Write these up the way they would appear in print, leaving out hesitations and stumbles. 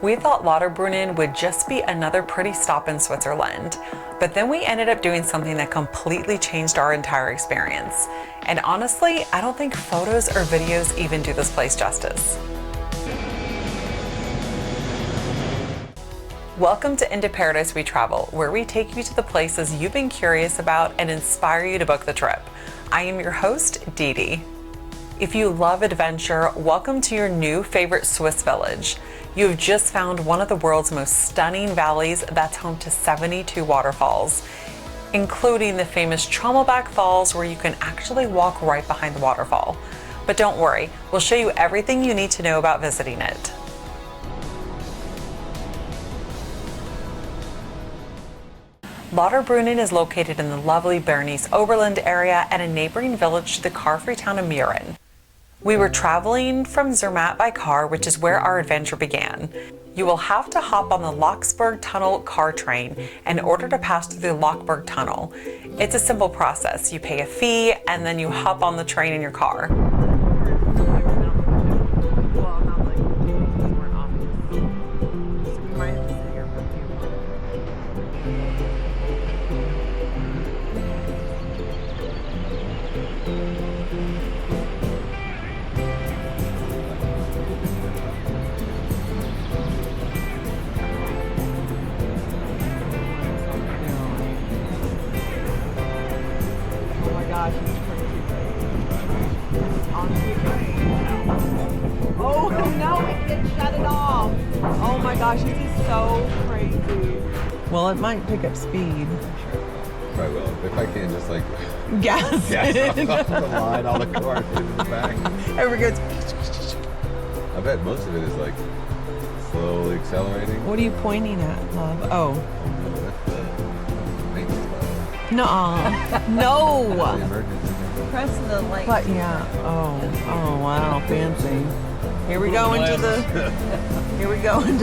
We thought Lauterbrunnen would just be another pretty stop in Switzerland, but then we ended up doing something that completely changed our entire experience. And honestly, I don't think photos or videos even do this place justice. Welcome to Into Paradise We Travel, where we take you to the places you've been curious about and inspire you to book the trip. I am your host, Dee Dee. If you love adventure, welcome to your new favorite Swiss village. You have just found one of the world's most stunning valleys that's home to 72 waterfalls, including the famous Trümmelbach Falls, where you can actually walk right behind the waterfall. But don't worry, we'll show you everything you need to know about visiting it. Lauterbrunnen is located in the lovely Bernese Oberland area and a neighboring village to the car-free town of Mürren. We were traveling from Zermatt by car, which is where our adventure began. You will have to hop on the Lotschberg tunnel car train in order to pass through the Lotschberg tunnel. It's a simple process. You pay a fee and then you hop on the train in your car. Oh no, it didn't shut it off. Oh my gosh, this is so crazy. Well, it might pick up speed. I will. If I can just like gas off the line, all the cars in the back. Everybody goes. I bet most of it is like slowly accelerating. What are you pointing at, love? Oh. No, that's the maintenance button. Nuh-uh. No. The emergency. Press the light. But yeah. Oh wow, fancy. Here we go into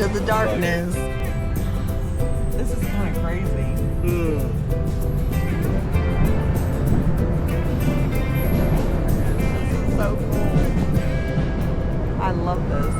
the darkness. This is kind of crazy. This is so cool. I love this.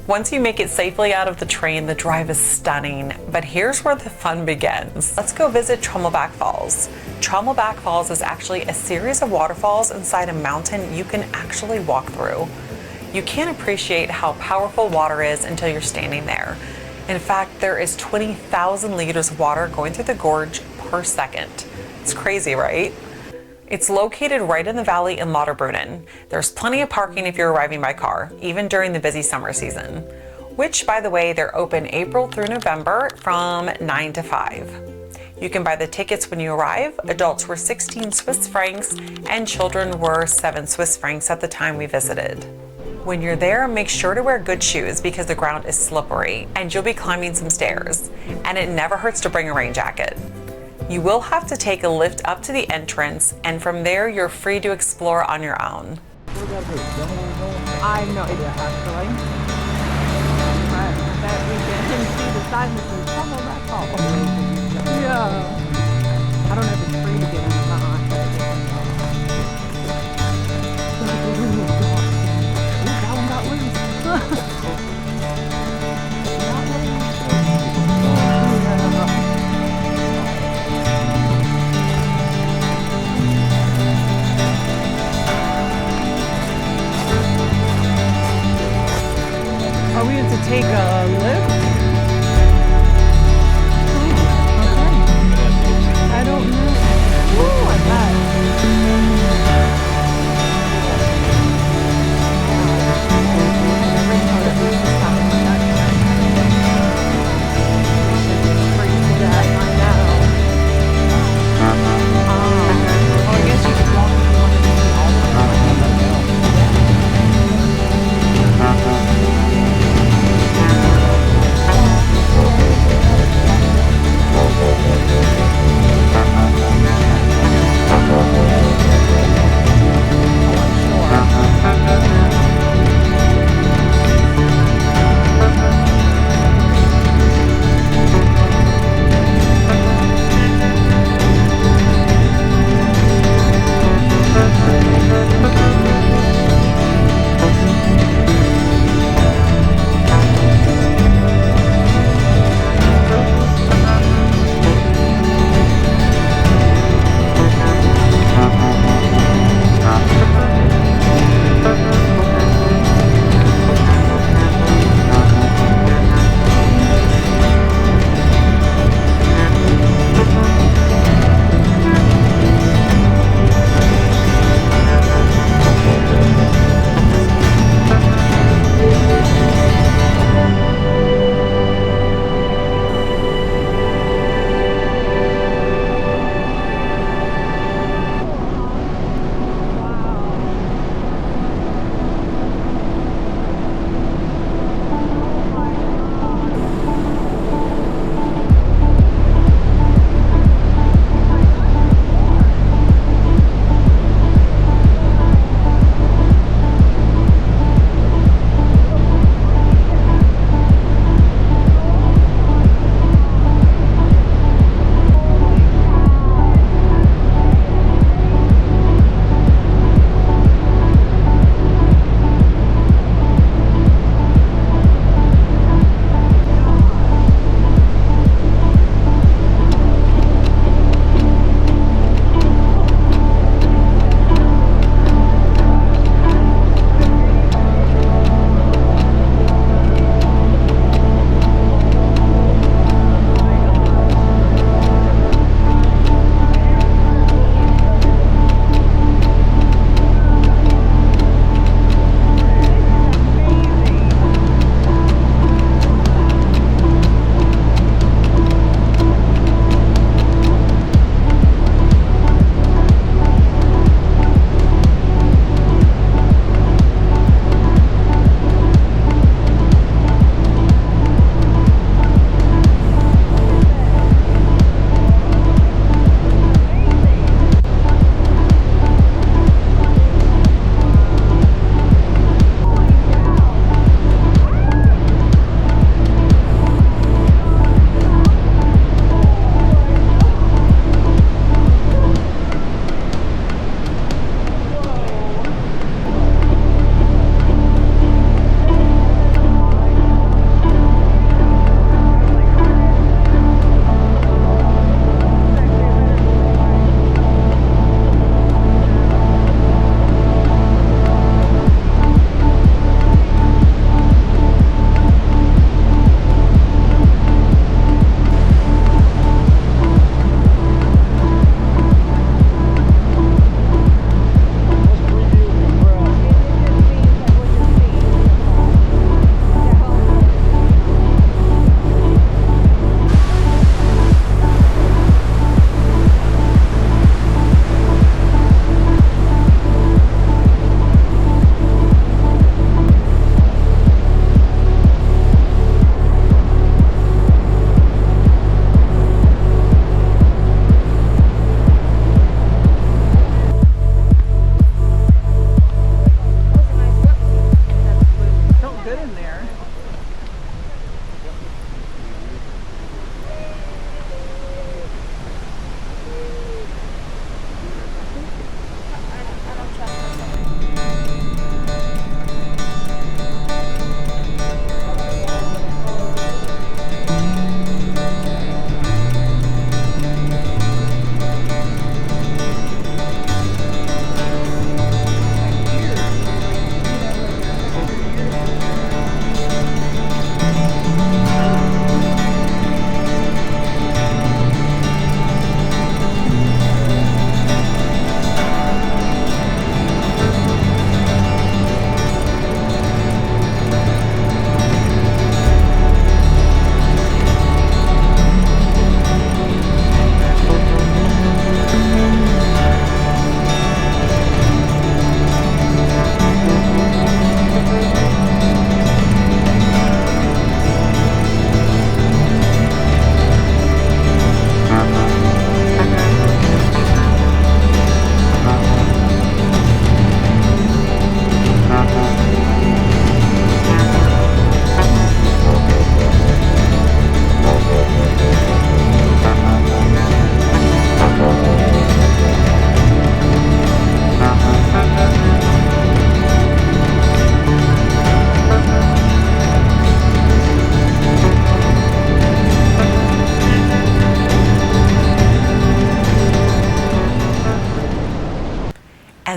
Once you make it safely out of the train, the drive is stunning, but here's where the fun begins. Let's go visit Trümmelbach Falls. Trümmelbach Falls is actually a series of waterfalls inside a mountain you can actually walk through. You can't appreciate how powerful water is until you're standing there. In fact, there is 20,000 liters of water going through the gorge per second. It's crazy, right? It's located right in the valley in Lauterbrunnen. There's plenty of parking if you're arriving by car, even during the busy summer season, which, by the way, they're open April through November from 9 to 5. You can buy the tickets when you arrive. Adults were 16 Swiss francs and children were 7 Swiss francs at the time we visited. When you're there, make sure to wear good shoes because the ground is slippery and you'll be climbing some stairs, and it never hurts to bring a rain jacket. You will have to take a lift up to the entrance, and from there you're free to explore on your own. I have no idea, actually. But I bet we can see the sign that says Trümmelbach Falls. Yeah. I don't know if it's free to get in or not. That one got loose. Are we going to take a lift? Okay. I don't know. Woo!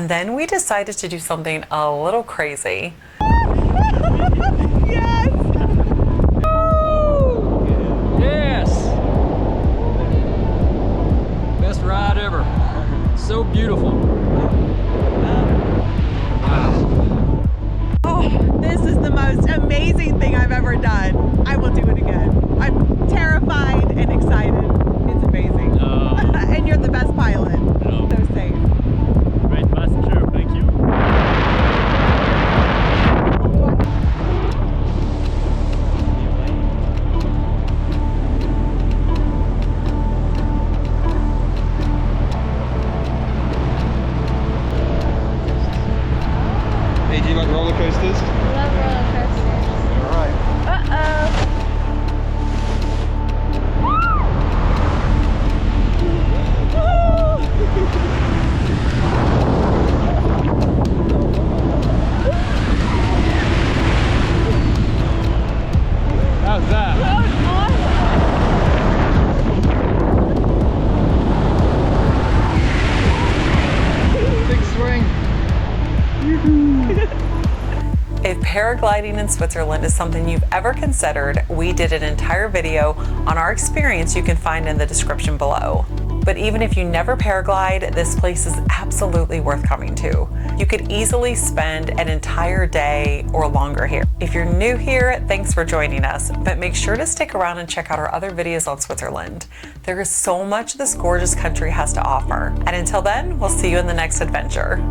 And then we decided to do something a little crazy. Yes! Yes! Best ride ever. So beautiful. Oh, this is the most amazing thing I've ever done. I will do it again. I'm terrified and excited. It's amazing. And you're the best pilot. No. So safe. Great passenger, thank you. Hey, do you like roller coasters? Love roller coasters. All right. Uh-oh. How's that? Big swing. If paragliding in Switzerland is something you've ever considered, we did an entire video on our experience you can find in the description below. But even if you never paraglide, this place is absolutely worth coming to. You could easily spend an entire day or longer here. If you're new here, thanks for joining us, but make sure to stick around and check out our other videos on Switzerland. There is so much this gorgeous country has to offer. And until then, we'll see you in the next adventure.